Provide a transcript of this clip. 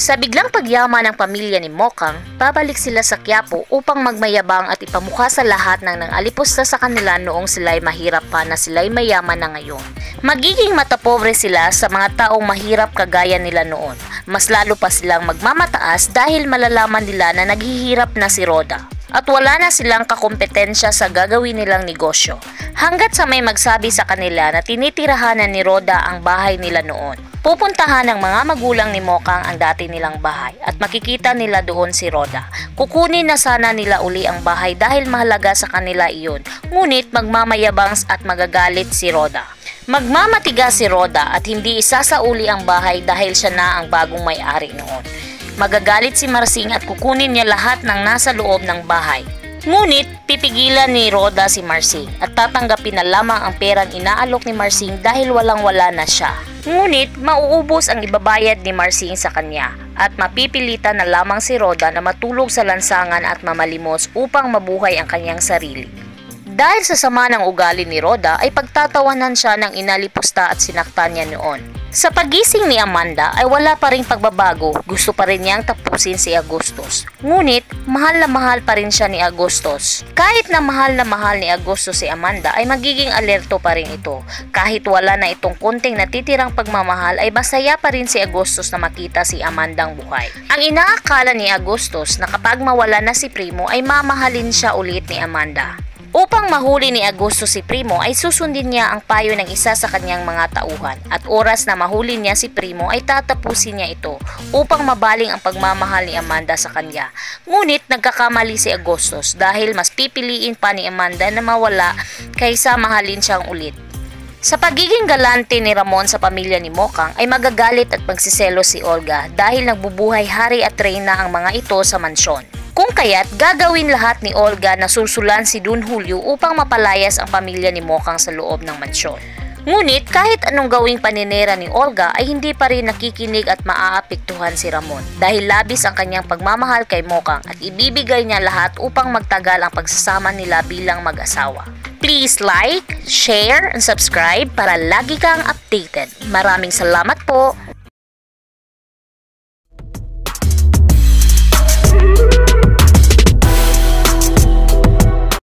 Sa biglang pagyaman ng pamilya ni Mokang, babalik sila sa Quiapo upang magmayabang at ipamukha sa lahat ng nangalipusta sa kanila noong sila'y mahirap pa na sila'y mayaman na ngayon. Magiging matapobre sila sa mga taong mahirap kagaya nila noon. Mas lalo pa silang magmamataas dahil malalaman nila na naghihirap na si Roda. At wala na silang kakompetensya sa gagawin nilang negosyo. Hanggat sa may magsabi sa kanila na tinitirahanan ni Roda ang bahay nila noon. Pupuntahan ng mga magulang ni Mokang ang dati nilang bahay at makikita nila doon si Roda. Kukunin na sana nila uli ang bahay dahil mahalaga sa kanila iyon. Ngunit magmamayabang at magagalit si Roda. Magmamatigas si Roda at hindi isasauli ang bahay dahil siya na ang bagong may-ari noon. Magagalit si Marsing at kukunin niya lahat ng nasa loob ng bahay. Ngunit pipigilan ni Roda si Marsing at tatanggapin na lamang ang perang inaalok ni Marsing dahil walang-wala na siya. Ngunit mauubos ang ibabayad ni Marsing sa kanya at mapipilitan na lamang si Roda na matulog sa lansangan at mamalimos upang mabuhay ang kanyang sarili. Dahil sa sama ng ugali ni Roda ay pagtatawanan siya ng inalipusta at sinaktan niya noon. Sa pagising ni Amanda ay wala pa ring pagbabago, gusto pa rin niyang tapusin si Agustus. Ngunit mahal na mahal pa rin siya ni Agustus. Kahit na mahal ni Agustus si Amanda ay magiging alerto pa rin ito. Kahit wala na itong konting natitirang pagmamahal ay masaya pa rin si Agustus na makita si Amandang buhay. Ang inaakala ni Agustus na kapag mawala na si Primo ay mamahalin siya ulit ni Amanda. Upang mahuli ni Agustus si Primo ay susundin niya ang payo ng isa sa kanyang mga tauhan at oras na mahuli niya si Primo ay tatapusin niya ito upang mabaling ang pagmamahal ni Amanda sa kanya. Ngunit nagkakamali si Agustus dahil mas pipiliin pa ni Amanda na mawala kaysa mahalin siyang ulit. Sa pagiging galante ni Ramon sa pamilya ni Mokang ay magagalit at magsiselos si Olga dahil nagbubuhay hari at reyna ang mga ito sa mansyon. Kung kaya't gagawin lahat ni Olga na susulan si Don Julio upang mapalayas ang pamilya ni Mokang sa loob ng mansyon. Ngunit kahit anong gawing paninera ni Olga ay hindi pa rin nakikinig at maaapektuhan si Ramon dahil labis ang kanyang pagmamahal kay Mokang at ibibigay niya lahat upang magtagal ang pagsasama nila bilang mag-asawa. Please like, share, and subscribe para lagi kang updated. Maraming salamat po!